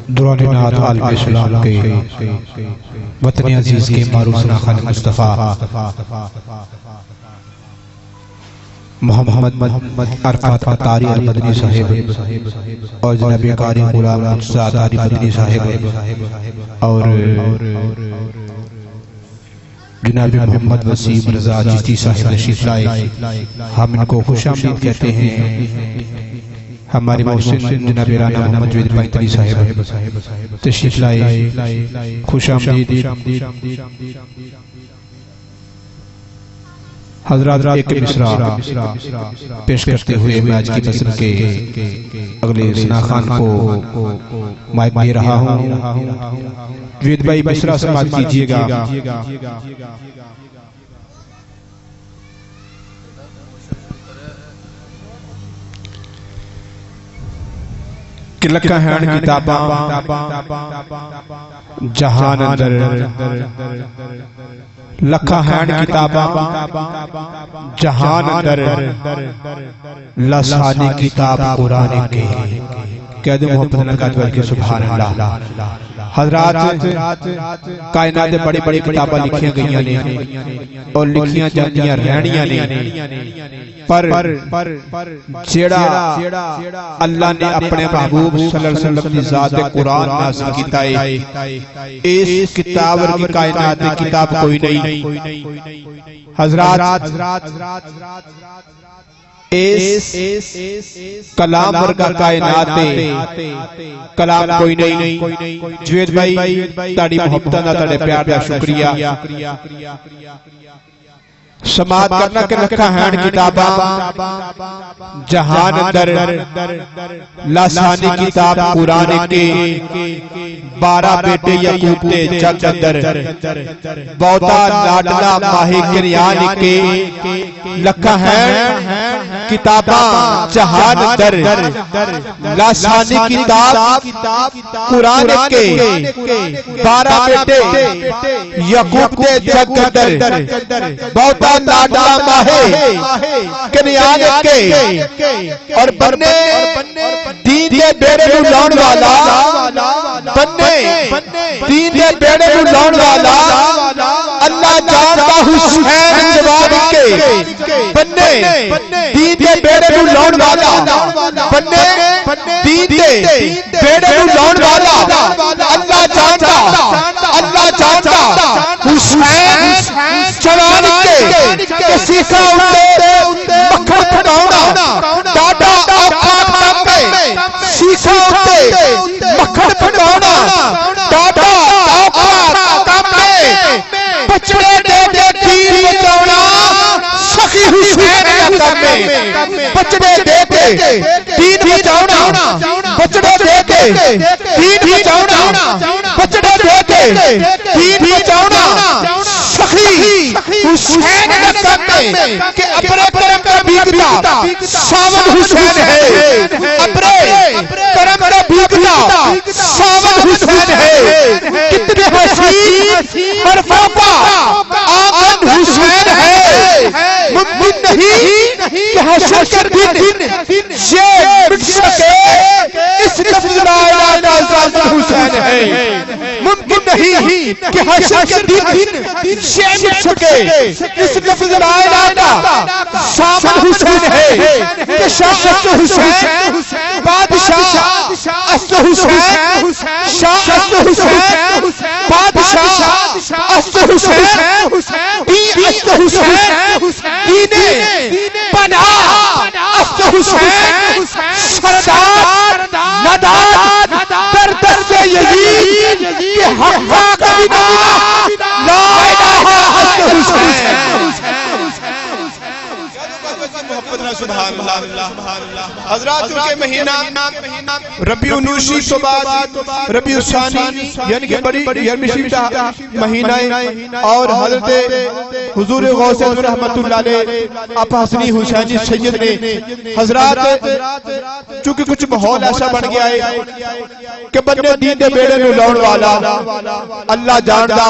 دوران نعت عالم اسلام کے وطن عزیز کے معروف خان مصطفیٰ محمد عرفات عطاری المدنی صاحب اور جناب قاری غلام عطاری مدنی صاحب اور جناب محمد وسیم رضا چشتی صاحب تشریف لائے، ہم ان کو خوش آمدید کہتے ہیں۔ ہمارے محسن جناب رانا محمد جوید پائتری صاحب تشریف لائے، خوش آمدید۔ حضرات ایک مصرع پیش کرتے ہوئے میں آج کی نسل کے اگلے ثنا خان کو مائک دے رہا ہوں۔ جوید بھائی مصرع سماعت کیجئے گا۔ کہ لکھا ہے کتاباں جہان اندر، لکھا ہے کتاباں جہان اندر، لسانی کتاب قرآن کے۔ کہہ دیں محبت نکات کے سبحان اللہ۔ حضرات کائنات بڑی بڑی کتاباں لکھیاں گئیاں نے اور لکھیاں جانیاں رہنیاں نے، پر جیڑا اللہ نے اپنے محبوب صلی اللہ علیہ وسلم کی ذات قرآن نازل کیتا ہے، اس کتاب کی کائنات کتاب کوئی نہیں۔ حضرات اس کلام ورگا کائنات کلام کوئی نہیں۔ جوید بھائی تاڑی محبتہ نہ تاڑے پیار دا شکریہ۔ سماعت کرنا کہ لکھا ہے کتاباں جہان اندر، لسانی کتاب قرآن کے، 12 بیٹے یعقوب تے جگ اندر، بہتا لاڈلا ماہی کریان کے۔ لکھا ہے کتاباں جہان اندر، لسانی کتاب قرآن کے، 12 بیٹے یعقوب تے جگ اندر، بہتا لاڈلا ماہی کریان کے، اور بننے دین دے بیڑے نو لاؤن والا، بننے دین دے بیڑے نو لاؤن والا اللہ جانتا حسین جواب کے، بننے دین دے بیڑے نو لاؤن والا، بننے دین دے بیڑے نو لاؤن والا اللہ جانتا حسین جواب کے۔ کسی کا اندے مکھر پھٹاؤنا ڈاڈا آفات کامے، سیسا اندے مکھر پھٹاؤنا ڈاڈا آفات کامے، بچڑے دے کے تیر بچاؤنا سخی حسین کامے، بچڑے دے کے تیر بچاؤنا، بچڑے دے کے تیر بچاؤنا، بچڑے دے کے تیر بچاؤنا سخی حسین کامے، کہ اپنے کرم کا بیگتا ساون حسین ہے، اپنے کرم کا بیگتا ساون حسین ہے۔ کتنے حسین مرفوع کا آقا حسین ہے، ممکن نہیں کہ حشر کے دن یہ مٹ سکے اس لفظ لا الہ الا اللہ حسین ہے، ممکن نہیں کہ حشر کے دن یہ مٹ سکے اس لفظ لا الہ الا سامن حسین ہے، کہ شاہ اصل حسین بادشاہ اصل حسین، شاہ اصل حسین بادشاہ اصل حسین، دین اصل حسین، دین بنا اصل حسین، سردار مداد در دست یزید کہ حقا کا بنا لا الہ اصل حسین۔ سبحان اللہ۔ حضرات چونکہ مہینہ ربیع النوشی تو بعد ربیع الثانی یعنی کہ بڑی یرمشی مہینہ اور حضرت حضور غوث رحمت اللہ علیہ آپ حسنی حسینی سید نے، حضرات چونکہ کچھ ماحول ایسا بن گیا ہے کہ بندے دین دے بیڑے میں لاؤن والا اللہ جاندا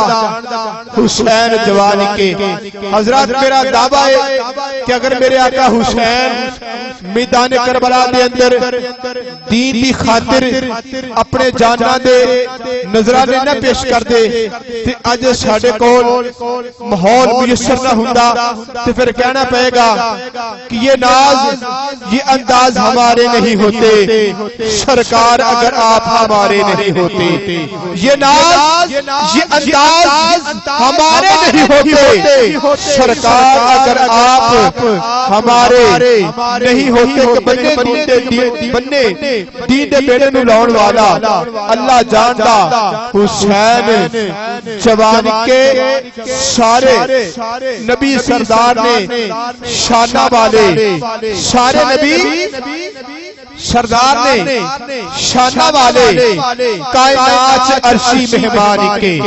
حسین جوانی کے۔ حضرات میرا دعویٰ ہے کہ اگر میرے آقا حسین حسین میدان کربلا دے اندر دین دی خاطر اپنے جانا دے نظرانے نہ پیش کر دے تے اج ساڈے کول ماحول میسر نہ ہوندا تے پھر کہنا پئے گا کہ یہ ناز یہ انداز ہمارے نہیں ہوتے سرکار اگر آپ ہمارے نہیں ہوتے یہ ناز یہ انداز ہمارے نہیں ہوتے سرکار اگر آپ ہمارے نہیں ہوتے کہ بننے دین دے بیڑے نو لاؤن والا اللہ جاندا حسین جوان کے سارے نبی سردار نے شانہ والے سارے نبی سردار نے شانہ والے کائنات عرشی مہمان کے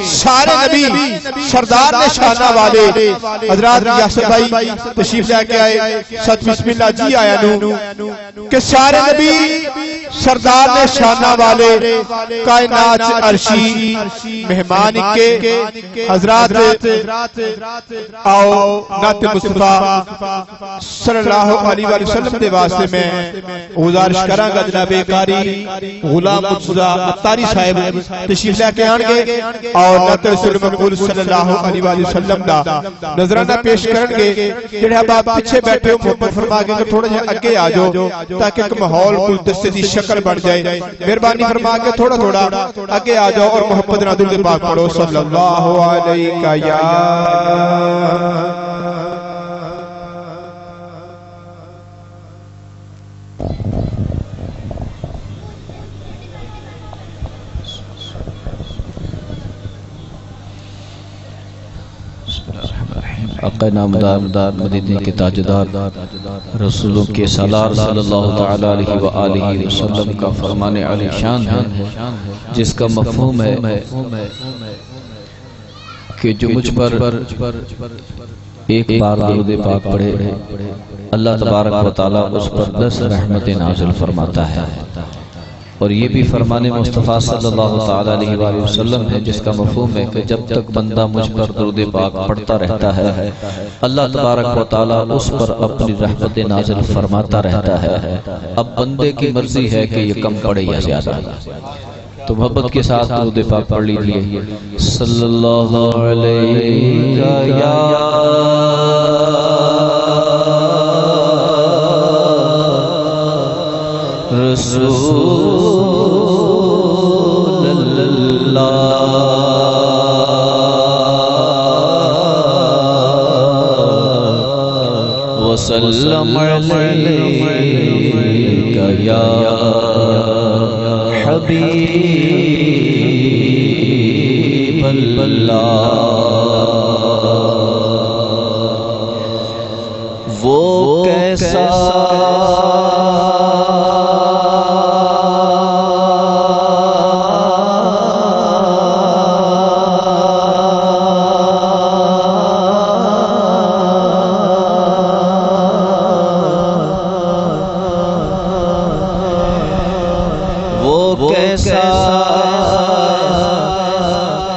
سارے نبی سردار نے شانہ والے حضرات یاسر بھائی تشریف لے کے آئے ست بسم اللہ جی آیا نو کہ سارے نبی سردار نے شانہ والے کائنات عرشی مہمان کے حضرات آؤ نعت مصطفیٰ صلی اللہ علیہ وسلم دے واسطے میں گزارش کراں گا جناب قاری غلام مرتضی اتاری صاحب تشریف لے کے آن گے اور نعت رسول مقبول صلی اللہ علیہ وسلم دا نظرانہ پیش کرن گے جڑے آپ پیچھے بیٹھے ہو محبت فرما کے تھوڑا جہا اگے آ جاؤ تاکہ ایک ماحول گلدستے دی شکل بن جائے مہربانی فرما کے تھوڑا تھوڑا اگے آ جاؤ اور محبت نادر پاک پڑھو صلی اللہ علیہ یا آقا نامدار مدینے کے تاجدار رسولوں کے سالار صلی اللہ تعالی علیہ وآلہ وسلم کا فرمان علی شان ہے جس کا مفہوم ہے کہ جو مجھ پر ایک بار درود پاک پڑھے اللہ تبارک و تعالی اس پر 10 رحمتیں نازل فرماتا ہے اور یہ بھی فرمان مصطفیٰ صلی اللہ تعالی علیہ وآلہ وسلم ہے جس کا مفہوم ہے کہ جب تک بندہ مجھ پر درود پاک پڑھتا رہتا ہے اللہ تبارک و تعالی اس پر اپنی رحمت نازل فرماتا رہتا ہے اب بندے کی مرضی ہے کہ یہ کم پڑھے یا زیادہ تو محبت کے ساتھ درود پاک پڑھ لیجئے صلی اللہ علیہ یا رسول وسلم علیکہ یا حبیب اللہ وہ کیسا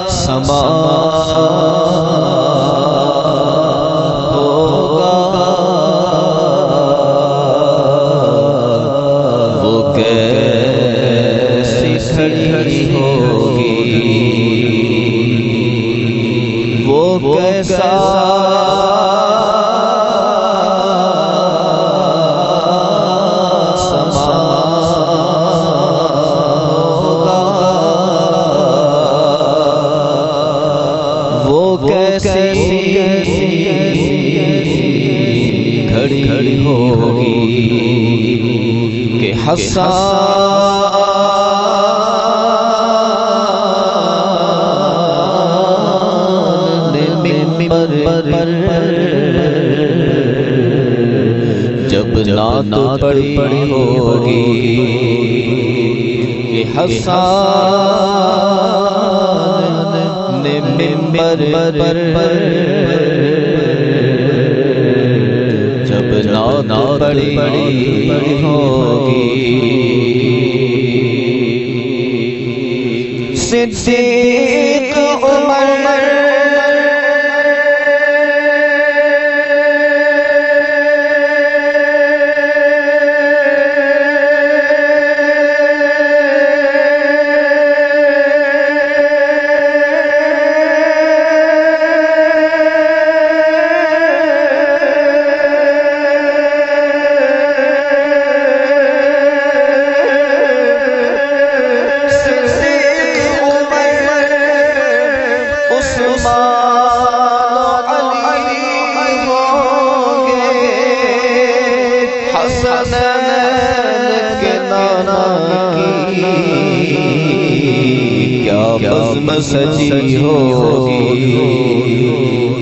سما ہوگا وہ کیسی کھڑی ہوگی وہ کیسا گھڑی ہوگی کہ حسان منبر پر جب نعت پڑھی ہوگی کہ حسان منبر پر جب نعت پڑھی ہوگی صدیق عمر حسنین کے نانا کی کیا بزم سجی ہوگی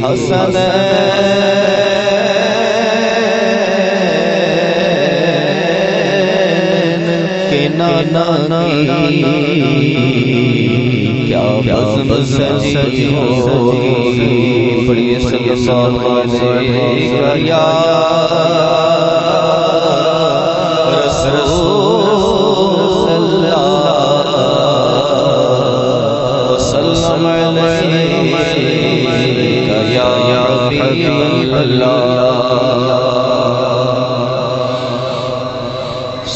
حسنین کے نانا کی کیا بزم سجی ہوگی پڑھیے صلی اللہ علیہ وسلم یا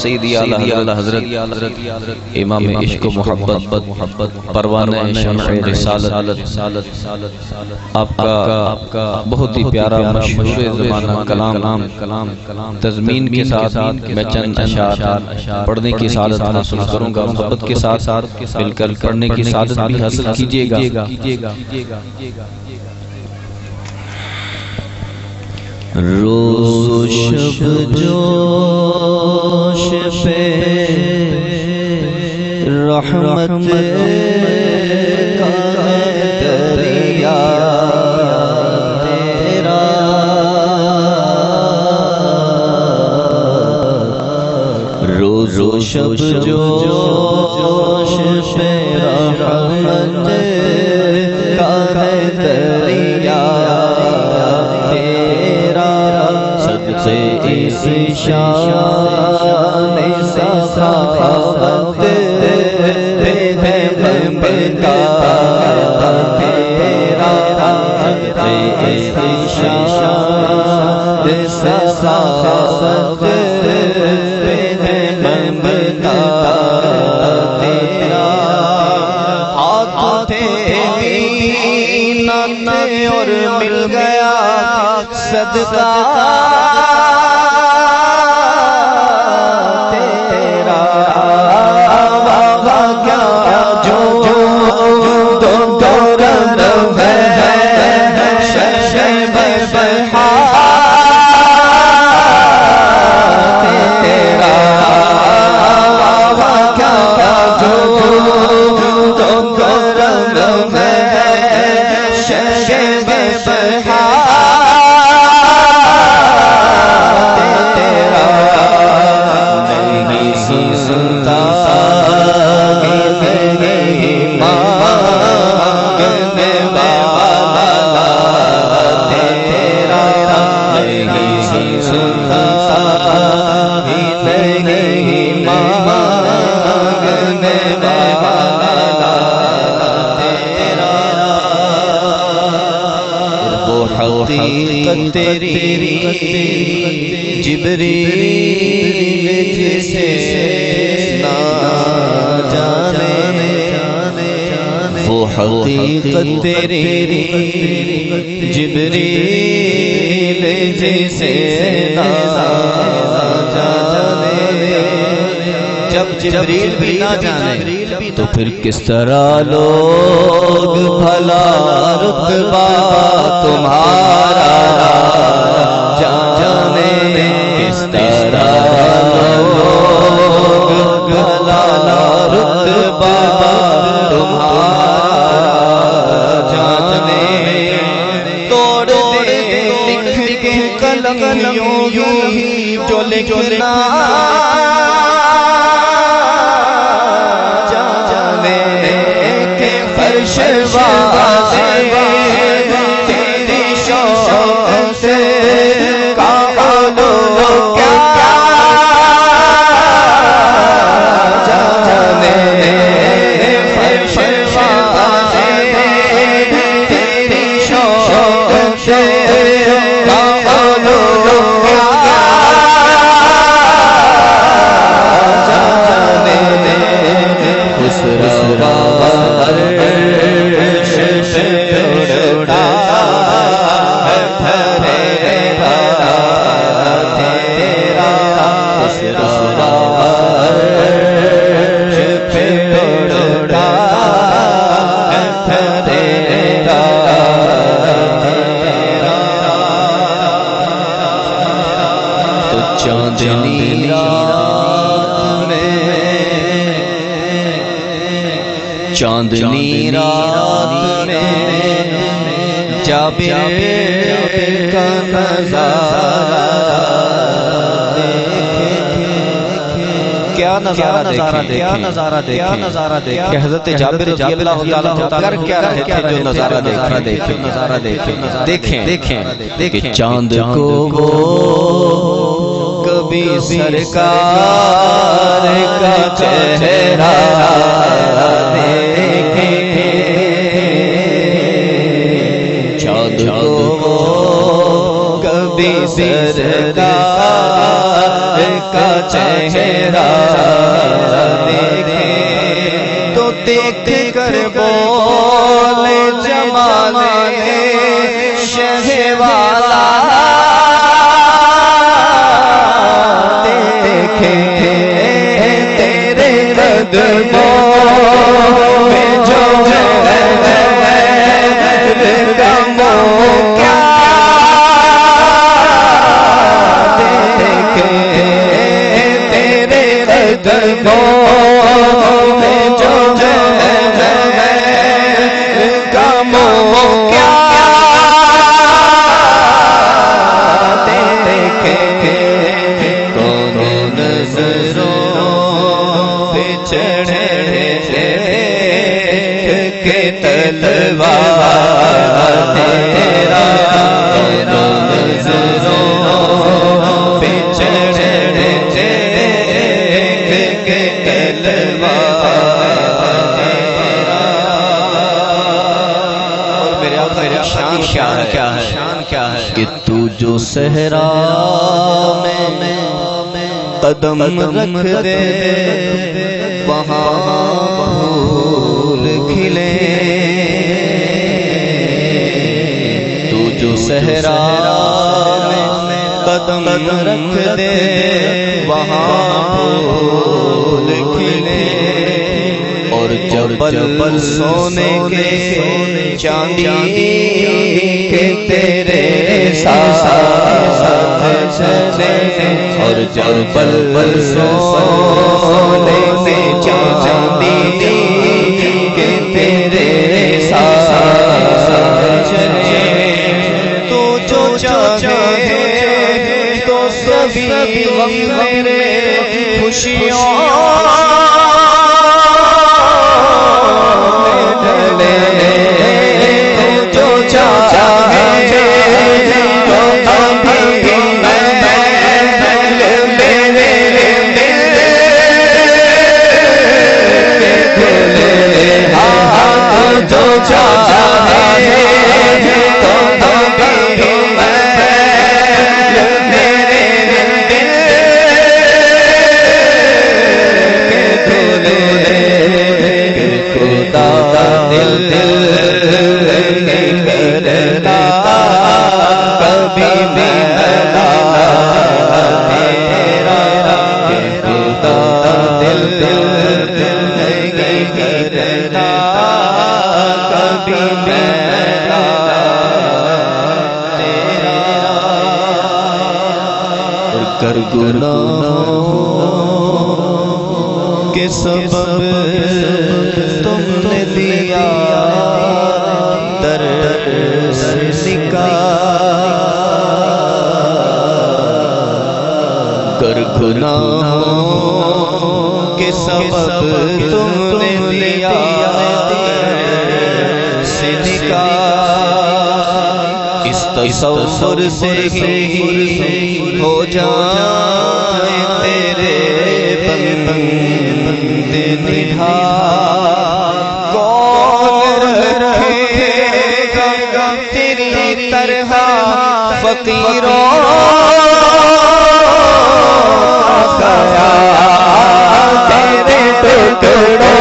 سیدی اعلیٰ حضرت امام عشق و محبت پروانہ شمع رسالت آپ کا بہت ہی پیارا مشہور زمانہ کلام تضمین کے ساتھ میں چند اشعار پڑھنے کی سعادت حاصل کروں گا. محبت کے ساتھ مل کر پڑھنے کی سعادت بھی حاصل کیجیے گا. روز شب جوش پہ رحمت کا دریا تیرا روز شب جوش پہ رحمت کا دریا اس شان سخاوت بنتا تیرا اس شان سخاوت بنتا تیرا ہاتھ تیرا اور مل گیا صدقہ حقیقت تیری جبریل جسے نہ جانے وہ حقیقت تیری جبریل جسے نہ جانے جب جبریل بھی نہ جانے تو پھر کس طرح لوگ بھلا رتبہ تمہارا جانے کس طرح لوگ بھلا رتبہ تمہارا جانے توڑ دے لکھ کے قلم یوں ہی جو لکھنا تیری شوق سے کالو کیا جانے تیری شوق سے کالو کیا جانے خسروا چاند چاندنی رات میں چاندنی رات میں جابر کا نظارہ کیا نظارہ دیکھیں کہ حضرت جابر رضی اللہ تعالیٰ کر کیا رہے تھے جو نظارہ دیکھیں کہ چاند کو وہ کبھی سرکار کا چہرہ دیکھیں چاند کو کبھی سرکار کا چہرہ دیکھیں تو دیکھ کر بولے جمال شہ والا دیکھیں تیرے قدموں میں جو کہ تو جو صحرا میں قدم رکھ دے وہاں پھول کھلے تو جو صحرا میں قدم رکھ دے وہاں پھول کھلے اور جبل سونے کے چاندی کے تیرے ساتھ چلے اور جبل سونے کے چاندی کے تیرے ساتھ چلے تو جو چاہے تو سبھی غم میرے خوشیوں گناہوں کے سبب تم نے دیا درس نکاح گر گناہوں کے سبب تم نے دیا درس نکاح اس تصور سے ہی ہو جائے تیرے بندے نہاد کون رکھے گا تیری طرح فقیروں کا خیال تیرے ٹکڑوں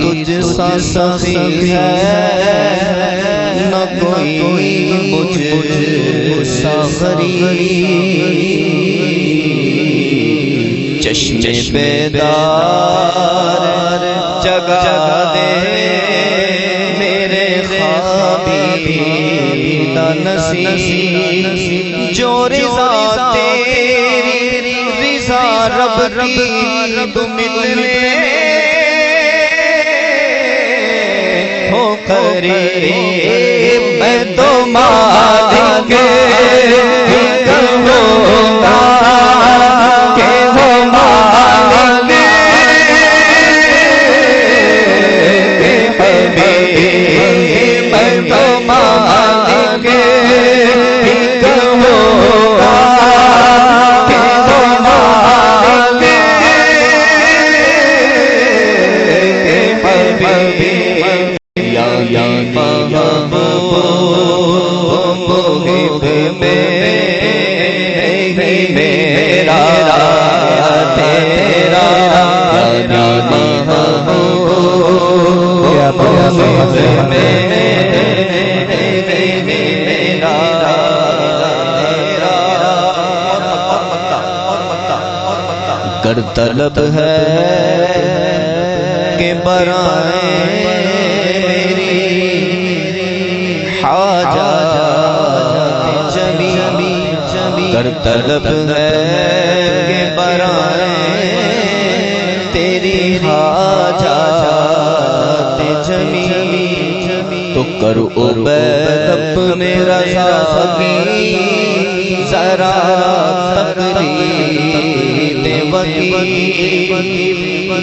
تجھ سا سخی ہے نہ کوئی مجھ سا غریب، چشم بیدار جگا دے میرے خوابی نصیب، جو رضا تیری رضا رب کی تو ملے قریب، میں تو مالک کہوں گا کہ وہ مالک حبیب، میں تو مالک کہوں گا کہ وہ مالک حبیب، یا محبوب میرا تیرا، یا محبوب میرا گر طلب ہے کہ برائے گر طلب ہے کہ برائے تیری حاجات جمی، تو کر عبید اپنے رضا کی ذرا تقلید وکی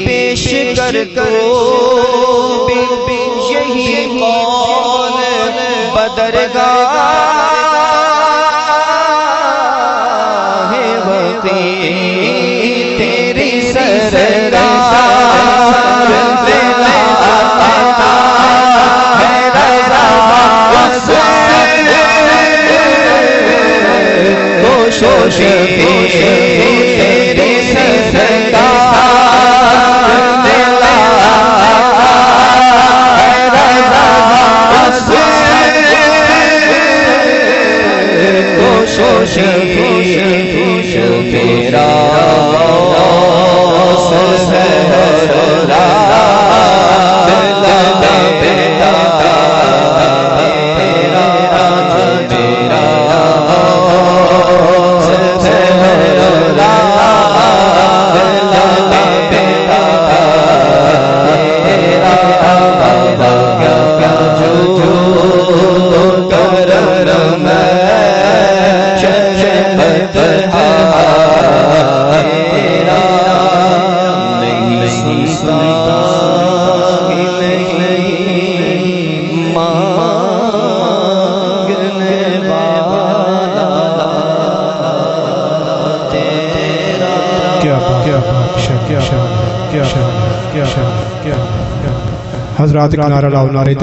پیش کر کو یہی قول بدرگاہ تیری سرکار کوشش تیری سرکار کوشش میرا حضرات کنارہ لاؤ، نعرہ